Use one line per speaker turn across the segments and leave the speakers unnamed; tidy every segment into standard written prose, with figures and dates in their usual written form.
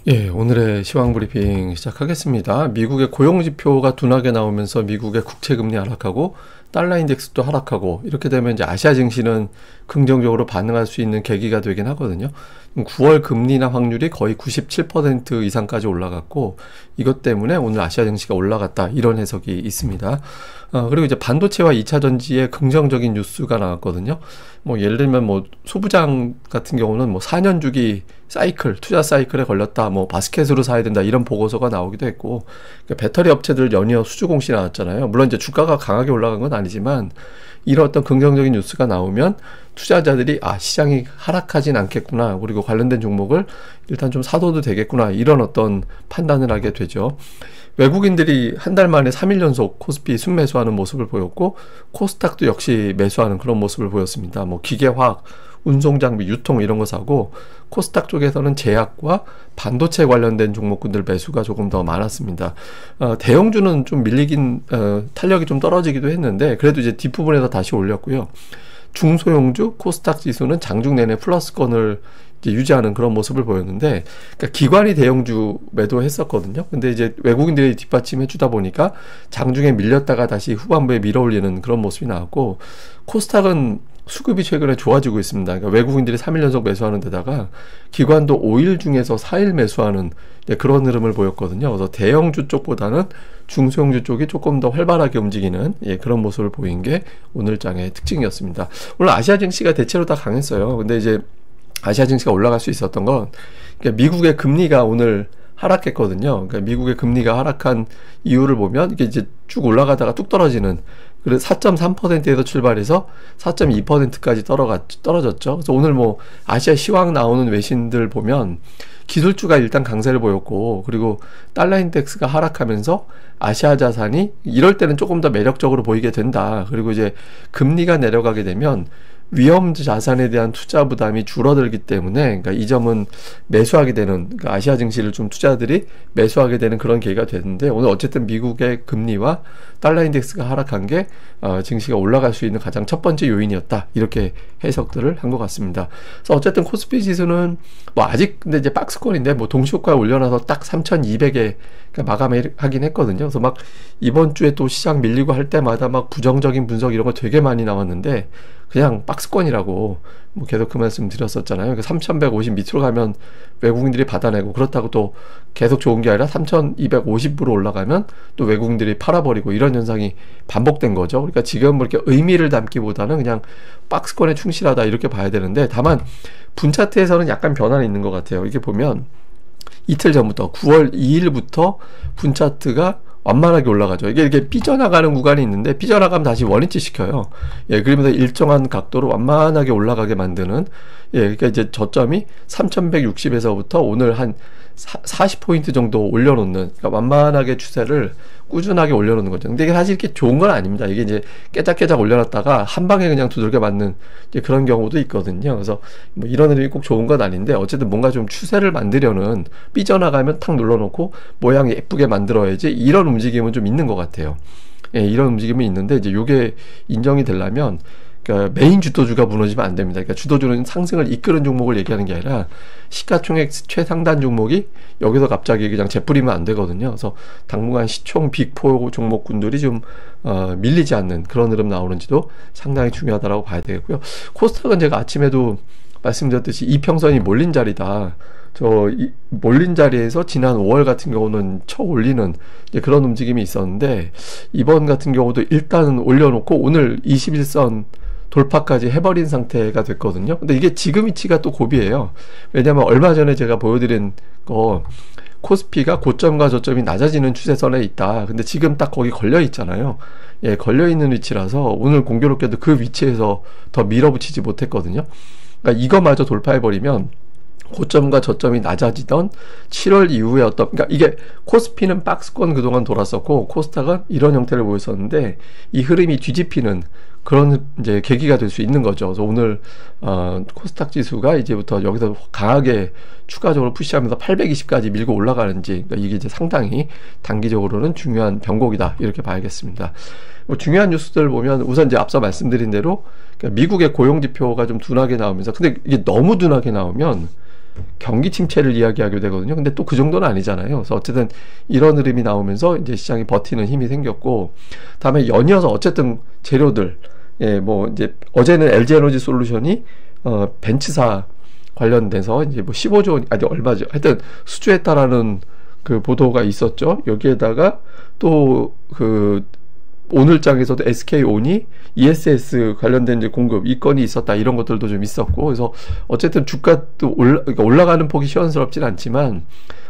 예, 오늘의 시황 브리핑 시작하겠습니다. 미국의 고용지표가 둔하게 나오면서 미국의 국채금리 하락하고 달러 인덱스도 하락하고 이렇게 되면 이제 아시아 증시는 긍정적으로 반응할 수 있는 계기가 되긴 하거든요. 9월 금리나 확률이 거의 97% 이상까지 올라갔고 이것 때문에 오늘 아시아 증시가 올라갔다 이런 해석이 있습니다. 그리고 이제 반도체와 2차 전지의 긍정적인 뉴스가 나왔거든요. 뭐 예를 들면 뭐 소부장 같은 경우는 뭐 4년 주기 사이클, 투자 사이클에 걸렸다, 뭐 바스켓으로 사야 된다 이런 보고서가 나오기도 했고, 그러니까 배터리 업체들 연이어 수주 공시 나왔잖아요. 물론 이제 주가가 강하게 올라간 건 아니지만 이런 어떤 긍정적인 뉴스가 나오면 투자자들이 시장이 하락하진 않겠구나, 그리고 관련된 종목을 일단 좀 사둬도 되겠구나 이런 어떤 판단을 하게 되죠. 외국인들이 한 달 만에 3일 연속 코스피 순매수하는 모습을 보였고, 코스닥도 역시 매수하는 그런 모습을 보였습니다. 뭐 기계화학, 운송장비, 유통 이런 거 사고, 코스닥 쪽에서는 제약과 반도체 관련된 종목군들 매수가 조금 더 많았습니다. 대형주는 좀 밀리긴, 탄력이 좀 떨어지기도 했는데 그래도 이제 뒷부분에서 다시 올렸고요. 중소형주 코스닥 지수는 장중 내내 플러스권을 이제 유지하는 그런 모습을 보였는데, 그러니까 기관이 대형주 매도했었거든요. 근데 이제 외국인들이 뒷받침해 주다 보니까 장중에 밀렸다가 다시 후반부에 밀어올리는 그런 모습이 나왔고, 코스닥은 수급이 최근에 좋아지고 있습니다. 그러니까 외국인들이 3일 연속 매수하는 데다가 기관도 5일 중에서 4일 매수하는 그런 흐름을 보였거든요. 그래서 대형주 쪽보다는 중소형주 쪽이 조금 더 활발하게 움직이는 그런 모습을 보인 게 오늘 장의 특징이었습니다. 오늘 아시아 증시가 대체로 다 강했어요. 근데 이제 아시아 증시가 올라갈 수 있었던 건, 그러니까 미국의 금리가 오늘 하락했거든요. 그러니까 미국의 금리가 하락한 이유를 보면 이게 이제 쭉 올라가다가 뚝 떨어지는, 그래서 4.3%에서 출발해서 4.2%까지 떨어졌죠. 그래서 오늘 뭐 아시아 시황 나오는 외신들 보면 기술주가 일단 강세를 보였고, 그리고 달러 인덱스가 하락하면서 아시아 자산이 이럴 때는 조금 더 매력적으로 보이게 된다. 그리고 이제 금리가 내려가게 되면 위험 자산에 대한 투자 부담이 줄어들기 때문에, 그러니까 이 점은 매수하게 되는, 그러니까 아시아 증시를 좀 투자들이 매수하게 되는 그런 계기가 되는데, 오늘 어쨌든 미국의 금리와 달러 인덱스가 하락한 게 증시가 올라갈 수 있는 가장 첫 번째 요인이었다, 이렇게 해석들을 한 것 같습니다. 그래서 어쨌든 코스피 지수는 뭐 아직 근데 이제 박스권인데 뭐 동시효과 올려놔서 딱 3,200에 마감하긴 했거든요. 그래서 막 이번 주에 또 시장 밀리고 할 때마다 막 부정적인 분석 이런 거 되게 많이 나왔는데 그냥 박스권이라고 뭐 계속 그 말씀 드렸었잖아요. 그러니까 3,150 밑으로 가면 외국인들이 받아내고, 그렇다고 또 계속 좋은 게 아니라 3,250으로 올라가면 또 외국인들이 팔아버리고, 이런 현상이 반복된 거죠. 그러니까 지금 뭐 이렇게 의미를 담기보다는 그냥 박스권에 충실하다 이렇게 봐야 되는데, 다만 분 차트에서는 약간 변화는 있는 것 같아요. 이게 보면 이틀 전부터 9월 2일부터 분 차트가 완만하게 올라가죠. 이게 이렇게 삐져나가는 구간이 있는데, 삐져나가면 다시 원위치 시켜요. 그러면서 일정한 각도로 완만하게 올라가게 만드는, 그러니까 이제 저점이 3,160에서부터 오늘 한 40포인트 정도 올려놓는, 그러니까 완만하게 추세를 꾸준하게 올려놓는 거죠. 근데 이게 사실 이렇게 좋은 건 아닙니다. 이게 이제 깨작깨작 올려놨다가 한 방에 그냥 두들겨 맞는 이제 그런 경우도 있거든요. 그래서 뭐 이런 흐름이 꼭 좋은 건 아닌데, 어쨌든 뭔가 좀 추세를 만들려는, 삐져나가면 탁 눌러놓고 모양 예쁘게 만들어야지, 이런 움직임은 좀 있는 것 같아요. 이런 움직임이 있는데, 이제 요게 인정이 되려면, 그러니까 메인 주도주가 무너지면 안 됩니다. 그러니까 주도주는 상승을 이끄는 종목을 얘기하는 게 아니라 시가총액 최상단 종목이 여기서 갑자기 그냥 재뿌리면 안 되거든요. 그래서 당분간 시총 빅4 종목군들이 좀 밀리지 않는 그런 흐름 나오는지도 상당히 중요하다고 봐야 되겠고요. 코스닥은 제가 아침에도 말씀드렸듯이 이평선이 몰린 자리다. 몰린 자리에서 지난 5월 같은 경우는 쳐 올리는 그런 움직임이 있었는데, 이번 같은 경우도 일단은 올려놓고 오늘 21선 돌파까지 해버린 상태가 됐거든요. 근데 이게 지금 위치가 또 고비예요. 왜냐면 얼마 전에 제가 보여드린 거, 코스피가 고점과 저점이 낮아지는 추세선에 있다. 근데 지금 딱 거기 걸려 있잖아요. 걸려 있는 위치라서 오늘 공교롭게도 그 위치에서 더 밀어붙이지 못했거든요. 그러니까 이거마저 돌파해버리면 고점과 저점이 낮아지던 7월 이후에 그러니까 이게 코스피는 박스권 그동안 돌았었고 코스닥은 이런 형태를 보였었는데, 이 흐름이 뒤집히는 그런 이제 계기가 될 수 있는 거죠. 그래서 오늘 코스닥 지수가 이제부터 여기서 강하게 추가적으로 푸시하면서 820까지 밀고 올라가는지, 그러니까 이게 이제 상당히 단기적으로는 중요한 변곡이다, 이렇게 봐야겠습니다. 뭐 중요한 뉴스들을 보면 우선 이제 앞서 말씀드린 대로, 그러니까 미국의 고용 지표가 좀 둔하게 나오면서, 근데 이게 너무 둔하게 나오면 경기 침체를 이야기하게 되거든요. 근데 또 그 정도는 아니잖아요. 그래서 어쨌든 이런 흐름이 나오면서 이제 시장이 버티는 힘이 생겼고, 다음에 연이어서 어쨌든 재료들, 예, 뭐 이제 어제는 LG에너지 솔루션이 벤츠사 관련돼서 이제 뭐 15조 원, 아니 얼마죠? 하여튼 수주했다라는 그 보도가 있었죠. 여기에다가 또 그 오늘장에서도 SK온이 ESS 관련된 이제 공급 이 건이 있었다, 이런 것들도 좀 있었고, 그래서 어쨌든 주가도 그러니까 올라가는 폭이 시원스럽진 않지만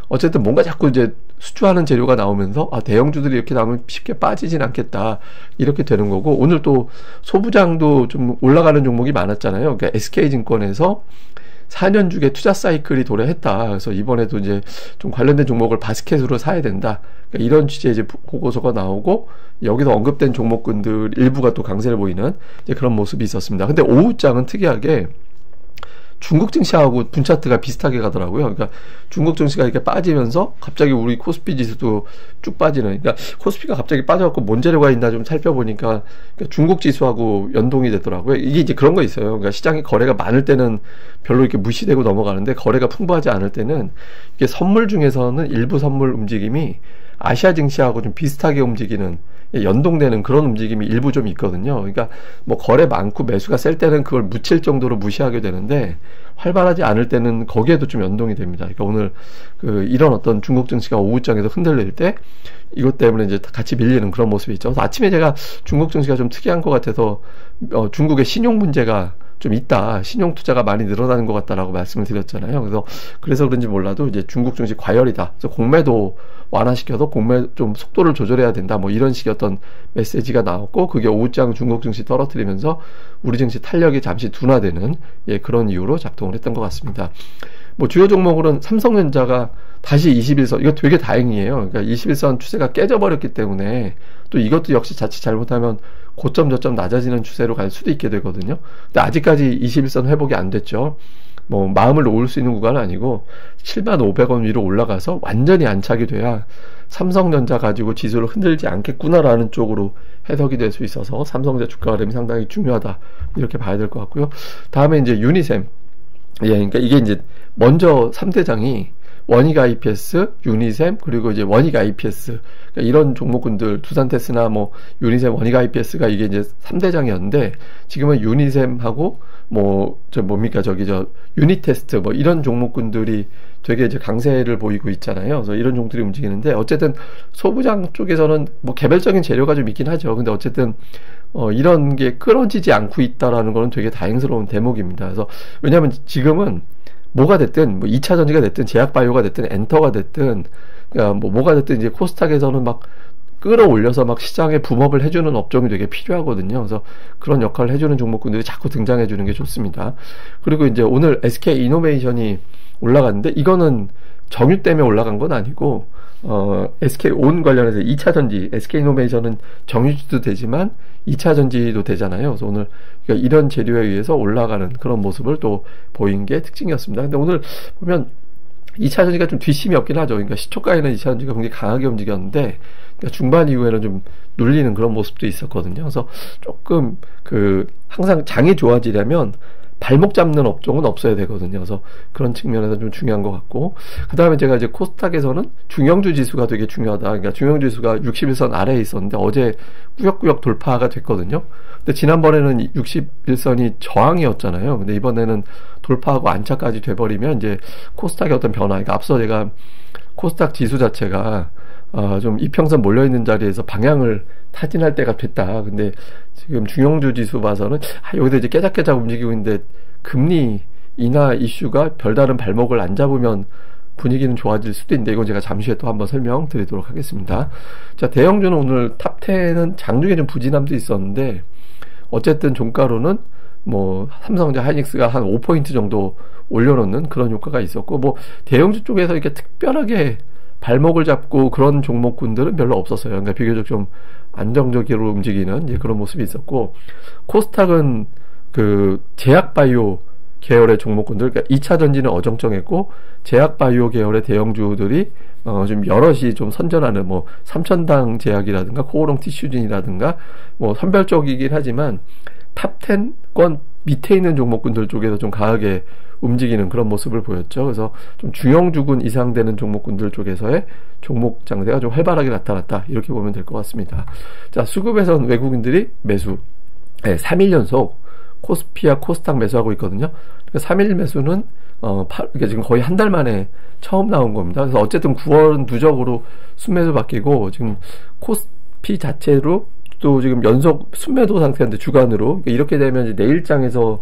어쨌든 뭔가 자꾸 이제 수주하는 재료가 나오면서 대형주들이 이렇게 나오면 쉽게 빠지진 않겠다, 이렇게 되는 거고, 오늘 또 소부장도 좀 올라가는 종목이 많았잖아요. 그러니까 SK증권에서 4년 주기 투자 사이클이 도래했다. 그래서 이번에도 이제 좀 관련된 종목을 바스켓으로 사야 된다, 그러니까 이런 취지의 이제 보고서가 나오고, 여기서 언급된 종목군들 일부가 또 강세를 보이는 이제 그런 모습이 있었습니다. 근데 오후장은 특이하게 중국 증시하고 분차트가 비슷하게 가더라고요. 그러니까 중국 증시가 이렇게 빠지면서 갑자기 우리 코스피 지수도 쭉 빠지는, 그러니까 코스피가 갑자기 빠져갖고 뭔 재료가 있나 좀 살펴보니까 그러니까 중국 지수하고 연동이 되더라고요. 이게 이제 그런 거 있어요. 그러니까 시장에 거래가 많을 때는 별로 이렇게 무시되고 넘어가는데, 거래가 풍부하지 않을 때는 이게 선물 중에서는 일부 선물 움직임이 아시아 증시하고 좀 비슷하게 움직이는, 연동되는 그런 움직임이 일부 좀 있거든요. 그러니까 뭐 거래 많고 매수가 셀 때는 그걸 묻힐 정도로 무시하게 되는데, 활발하지 않을 때는 거기에도 좀 연동이 됩니다. 그러니까 오늘 이런 어떤 중국 증시가 오후장에서 흔들릴 때 이것 때문에 이제 같이 밀리는 그런 모습이 있죠. 그래서 아침에 제가 중국 증시가 좀 특이한 것 같아서 중국의 신용 문제가 좀 있다, 신용 투자가 많이 늘어나는 것 같다라고 말씀을 드렸잖아요. 그래서 그런지 몰라도 이제 중국 증시 과열이다, 그래서 공매도 완화시켜서 공매 좀 속도를 조절해야 된다, 뭐 이런 식의 어떤 메시지가 나왔고, 그게 오후장 중국 증시 떨어뜨리면서 우리 증시 탄력이 잠시 둔화되는, 예, 그런 이유로 작동을 했던 것 같습니다. 뭐 주요 종목으로는 삼성전자가 다시 21선, 이거 되게 다행이에요. 그러니까 21선 추세가 깨져버렸기 때문에 또 이것도 역시 자칫 잘못하면 고점 저점 낮아지는 추세로 갈 수도 있게 되거든요. 근데 아직까지 21선 회복이 안 됐죠. 뭐 마음을 놓을 수 있는 구간은 아니고 75,000원 위로 올라가서 완전히 안착이 돼야 삼성전자 가지고 지수를 흔들지 않겠구나라는 쪽으로 해석이 될 수 있어서 삼성전자 주가 흐름이 상당히 중요하다, 이렇게 봐야 될 것 같고요. 다음에 이제 유니셈, 예, 그러니까 이게 이제 먼저 3대장이 원익 IPS, 유니셈, 그리고 이제 원익 IPS, 그러니까 이런 종목군들, 두산테스나 뭐 유니셈, 원익 IPS가 이게 이제 3대장이었는데, 지금은 유니셈하고 유니테스트 뭐 이런 종목군들이 되게 이제 강세를 보이고 있잖아요. 그래서 이런 종들이 움직이는데, 어쨌든 소부장 쪽에서는 뭐 개별적인 재료가 좀 있긴 하죠. 근데 어쨌든 이런 게 끊어지지 않고 있다라는 거는 되게 다행스러운 대목입니다. 그래서 왜냐하면 지금은 뭐가 됐든, 뭐 2차 전지가 됐든, 제약바이오가 됐든, 엔터가 됐든, 그러니까 뭐가 됐든 이제 코스닥에서는 막 끌어올려서 막 시장에 붐업을 해주는 업종이 되게 필요하거든요. 그래서 그런 역할을 해주는 종목군들이 자꾸 등장해주는 게 좋습니다. 그리고 이제 오늘 SK 이노베이션이 올라갔는데, 이거는 정유 때문에 올라간 건 아니고, SK온 관련해서 2차 전지, SK 이노베이션은 정유주도 되지만 2차 전지도 되잖아요. 그래서 오늘 그러니까 이런 재료에 의해서 올라가는 그런 모습을 또 보인 게 특징이었습니다. 근데 오늘 보면 2차 전지가 좀 뒷심이 없긴 하죠. 그러니까 시초가에는 2차 전지가 굉장히 강하게 움직였는데, 그러니까 중반 이후에는 좀 눌리는 그런 모습도 있었거든요. 그래서 조금 항상 장이 좋아지려면 발목 잡는 업종은 없어야 되거든요. 그래서 그런 측면에서 좀 중요한 것 같고, 그 다음에 제가 이제 코스닥에서는 중형주 지수가 되게 중요하다. 그러니까 중형주 지수가 61선 아래에 있었는데 어제 꾸역꾸역 돌파가 됐거든요. 근데 지난번에는 61선이 저항이었잖아요. 근데 이번에는 돌파하고 안착까지 돼버리면 이제 코스닥의 어떤 변화, 그러니까 앞서 제가 코스닥 지수 자체가 좀 이평선 몰려있는 자리에서 방향을 타진할 때가 됐다. 근데 지금 중형주 지수 봐서는 여기서 이제 깨작깨작 움직이고 있는데, 금리 인하 이슈가 별다른 발목을 안 잡으면 분위기는 좋아질 수도 있는데, 이건 제가 잠시 후에 또 한번 설명드리도록 하겠습니다. 자, 대형주는 오늘 탑10은 장중에 좀 부진함도 있었는데, 어쨌든 종가로는 뭐 삼성전자, 하이닉스가 한 5포인트 정도 올려놓는 그런 효과가 있었고, 뭐 대형주 쪽에서 이렇게 특별하게 발목을 잡고 그런 종목군들은 별로 없었어요. 그러니까 비교적 좀 안정적으로 움직이는 이제 그런 모습이 있었고, 코스닥은 제약바이오 계열의 종목군들, 그러니까 2차 전지는 어정쩡했고, 제약바이오 계열의 대형주들이 좀 여럿이 좀 선전하는, 뭐 삼천당 제약이라든가 코오롱 티슈진이라든가 뭐 선별적이긴 하지만 탑 10권 밑에 있는 종목군들 쪽에서 좀 강하게 움직이는 그런 모습을 보였죠. 그래서 좀 중형주군 이상 되는 종목군들 쪽에서의 종목 장세가 좀 활발하게 나타났다. 이렇게 보면 될 것 같습니다. 자, 수급에선 외국인들이 매수. 네, 3일 연속 코스피와 코스닥 매수하고 있거든요. 그러니까 3일 매수는 그러니까 지금 거의 한 달 만에 처음 나온 겁니다. 그래서 어쨌든 9월은 누적으로 순매수 바뀌고 지금 코스피 자체로 또 지금 연속 순매도 상태인데 주간으로 그러니까 이렇게 되면 이제 내일장에서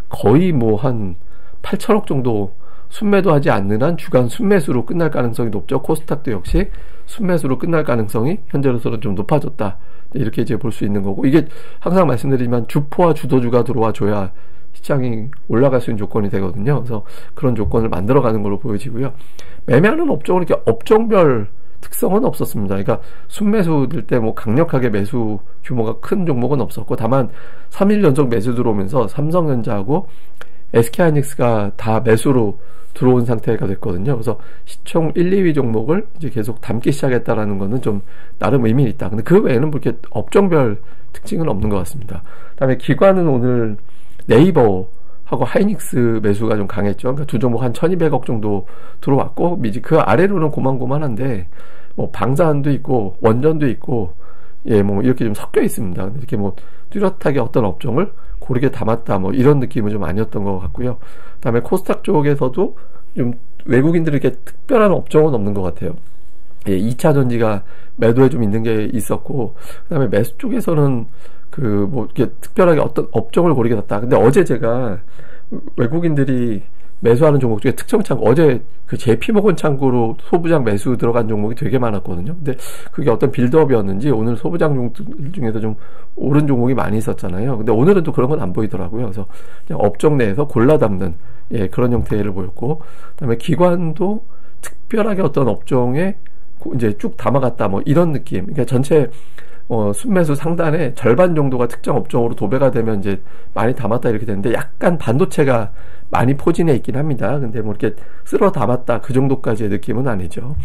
거의 뭐 한 8천억 정도 순매도 하지 않는 한 주간 순매수로 끝날 가능성이 높죠. 코스닥도 역시 순매수로 끝날 가능성이 현재로서는 좀 높아졌다. 이렇게 이제 볼 수 있는 거고, 이게 항상 말씀드리지만 주포와 주도주가 들어와 줘야 시장이 올라갈 수 있는 조건이 되거든요. 그래서 그런 조건을 만들어가는 걸로 보여지고요. 매매하는 업종은 이렇게 업종별 특성은 없었습니다. 그러니까 순매수일 때 뭐 강력하게 매수 규모가 큰 종목은 없었고, 다만 3일 연속 매수 들어오면서 삼성전자하고 SK하이닉스가 다 매수로 들어온 상태가 됐거든요. 그래서 시총 1, 2위 종목을 이제 계속 담기 시작했다라는 거는 좀 나름 의미 있다. 근데 그 외에는 뭐 이렇게 업종별 특징은 없는 것 같습니다. 그다음에 기관은 오늘 네이버하고 하이닉스 매수가 좀 강했죠. 그러니까 두 종목 한 1200억 정도 들어왔고, 이제 그 아래로는 고만고만한데 뭐 방산도 있고 원전도 있고, 예, 뭐 이렇게 좀 섞여 있습니다. 이렇게 뭐 뚜렷하게 어떤 업종을 고르게 담았다, 뭐 이런 느낌은 좀 아니었던 것 같고요. 그다음에 코스닥 쪽에서도 좀 외국인들이 이렇게 특별한 업종은 없는 것 같아요. 예, 2차 전지가 매도에 좀 있는 게 있었고, 그다음에 매수 쪽에서는 그 뭐 이렇게 특별하게 어떤 업종을 고르게 됐다. 근데 어제 제가 외국인들이 매수하는 종목 중에 특정 창구, 어제 그 JP모건 창구로 소부장 매수 들어간 종목이 되게 많았거든요. 근데 그게 어떤 빌드업이었는지 오늘 소부장 종목들 중에서 좀 오른 종목이 많이 있었잖아요. 근데 오늘은 또 그런 건 안 보이더라고요. 그래서 그냥 업종 내에서 골라 담는, 예, 그런 형태를 보였고, 그다음에 기관도 특별하게 어떤 업종에 이제 쭉 담아갔다, 뭐 이런 느낌. 그러니까 전체 순매수 상단에 절반 정도가 특정 업종으로 도배가 되면 이제 많이 담았다 이렇게 되는데, 약간 반도체가 많이 포진해 있긴 합니다. 근데 뭐 이렇게 쓸어 담았다 그 정도까지의 느낌은 아니죠.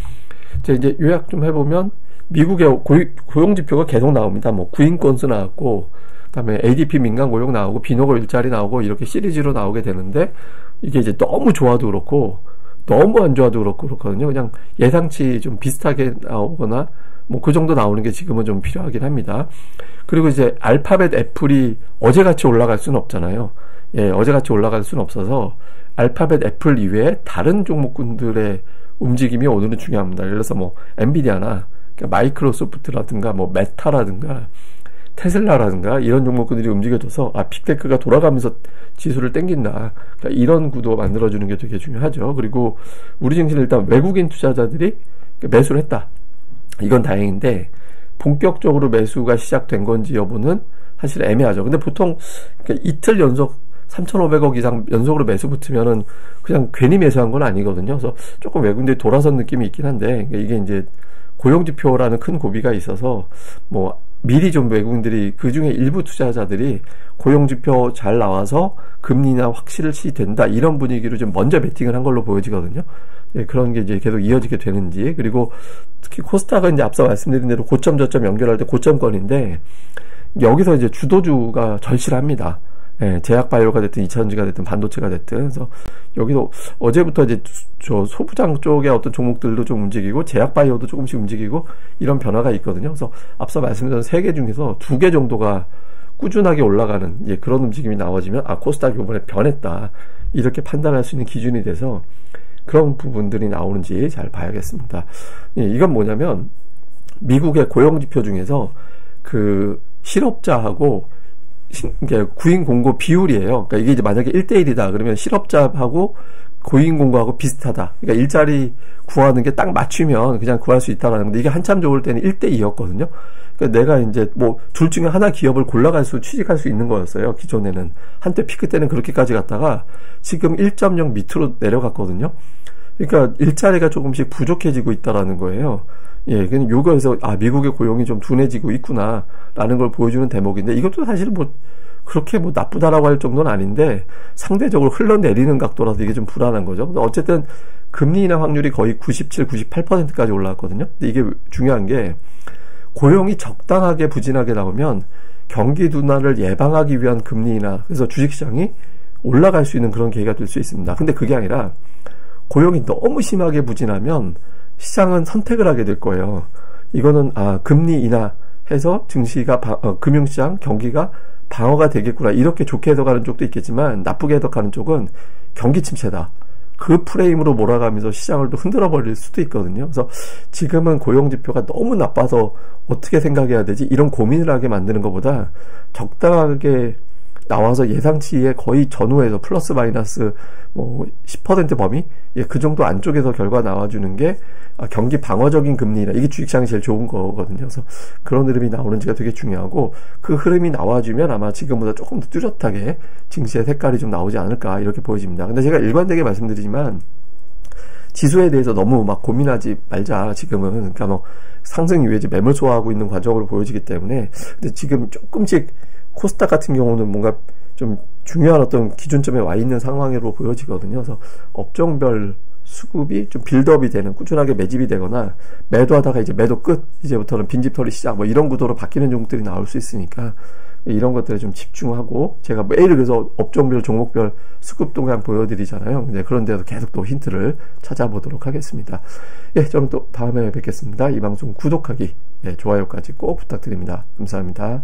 이제 요약 좀 해보면 미국의 고용지표가 계속 나옵니다. 뭐 구인 건수 나왔고, 그다음에 ADP 민간 고용 나오고, 비노고 일자리 나오고, 이렇게 시리즈로 나오게 되는데, 이게 이제 너무 좋아도 그렇고 너무 안 좋아도 그렇거든요. 그냥 예상치 좀 비슷하게 나오거나 뭐 그 정도 나오는 게 지금은 좀 필요하긴 합니다. 그리고 이제 알파벳 애플이 어제같이 올라갈 수는 없잖아요. 예, 어제같이 올라갈 수는 없어서 알파벳 애플 이외에 다른 종목군들의 움직임이 오늘은 중요합니다. 예를 들어서 뭐 엔비디아나 그러니까 마이크로소프트라든가 뭐 메타라든가 테슬라라든가 이런 종목들이 움직여줘서 빅테크가 돌아가면서 지수를 땡긴다. 그러니까 이런 구도 만들어주는 게 되게 중요하죠. 그리고 우리 증시는 일단 외국인 투자자들이 매수를 했다. 이건 다행인데 본격적으로 매수가 시작된 건지 여부는 사실 애매하죠. 근데 보통 이틀 연속 3,500억 이상 연속으로 매수 붙으면은 그냥 괜히 매수한 건 아니거든요. 그래서 조금 외국인들이 돌아선 느낌이 있긴 한데, 이게 이제 고용지표라는 큰 고비가 있어서 뭐 미리 좀 외국인들이, 그 중에 일부 투자자들이 고용지표 잘 나와서 금리나 확실시 된다 이런 분위기로 좀 먼저 베팅을 한 걸로 보여지거든요. 네, 그런 게 이제 계속 이어지게 되는지. 그리고 특히 코스닥은 이제 앞서 말씀드린 대로 고점 저점 연결할 때 고점권인데, 여기서 이제 주도주가 절실합니다. 예, 제약바이오가 됐든 2차전지가 됐든 반도체가 됐든. 그래서 여기서 어제부터 이제 저 소부장 쪽의 어떤 종목들도 좀 움직이고 제약바이오도 조금씩 움직이고 이런 변화가 있거든요. 그래서 앞서 말씀드린 3개 중에서 2개 정도가 꾸준하게 올라가는, 예, 그런 움직임이 나와지면 코스닥이 이번에 변했다 이렇게 판단할 수 있는 기준이 돼서 그런 부분들이 나오는지 잘 봐야겠습니다. 예, 이건 뭐냐면 미국의 고용지표 중에서 그 실업자하고 이게 구인 공고 비율이에요. 그러니까 이게 이제 만약에 1대1이다 그러면 실업자하고 고인 공고하고 비슷하다. 그러니까 일자리 구하는 게 딱 맞추면 그냥 구할 수 있다라는 건데, 이게 한참 좋을 때는 1대2였거든요. 그러니까 내가 이제 뭐 둘 중에 하나 기업을 취직할 수 있는 거였어요. 기존에는 한때 피크 때는 그렇게까지 갔다가 지금 1.0 밑으로 내려갔거든요. 그러니까 일자리가 조금씩 부족해지고 있다라는 거예요. 예, 그냥 요거에서 미국의 고용이 좀 둔해지고 있구나라는 걸 보여주는 대목인데, 이것도 사실 뭐 그렇게 뭐 나쁘다라고 할 정도는 아닌데 상대적으로 흘러내리는 각도라서 이게 좀 불안한 거죠. 어쨌든 금리 인하 확률이 거의 97, 98%까지 올라왔거든요. 근데 이게 중요한 게, 고용이 적당하게 부진하게 나오면 경기 둔화를 예방하기 위한 금리 인하, 그래서 주식시장이 올라갈 수 있는 그런 계기가 될 수 있습니다. 근데 그게 아니라 고용이 너무 심하게 부진하면 시장은 선택을 하게 될 거예요. 이거는 금리 인하해서 증시가 금융시장 경기가 방어가 되겠구나 이렇게 좋게 해석하는 쪽도 있겠지만 나쁘게 해석하는 쪽은 경기 침체다. 그 프레임으로 몰아가면서 시장을 또 흔들어 버릴 수도 있거든요. 그래서 지금은 고용지표가 너무 나빠서 어떻게 생각해야 되지? 이런 고민을 하게 만드는 것보다 적당하게 나와서 예상치에 거의 전후에서 플러스 마이너스 10% 범위? 그 정도 안쪽에서 결과 나와주는 게 경기 방어적인 금리라 이게 주식시장이 제일 좋은 거거든요. 그래서 그런 흐름이 나오는지가 되게 중요하고 그 흐름이 나와주면 아마 지금보다 조금 더 뚜렷하게 증시의 색깔이 좀 나오지 않을까 이렇게 보여집니다. 근데 제가 일관되게 말씀드리지만 지수에 대해서 너무 막 고민하지 말자 지금은. 그러니까 상승 이후에 이제 매물 소화하고 있는 과정으로 보여지기 때문에 근데 지금 조금씩 코스닥 같은 경우는 뭔가 좀 중요한 어떤 기준점에 와 있는 상황으로 보여지거든요. 그래서 업종별 수급이 좀 빌드업이 되는 꾸준하게 매집이 되거나 매도하다가 이제 매도 끝 이제부터는 빈집털이 시작 이런 구도로 바뀌는 종목들이 나올 수 있으니까 이런 것들에 좀 집중하고 제가 매일 그래서 업종별 종목별 수급 동향 보여드리잖아요. 근데 그런 데서 계속 또 힌트를 찾아보도록 하겠습니다. 저는 또 다음에 뵙겠습니다. 이 방송 구독하기 좋아요까지 꼭 부탁드립니다. 감사합니다.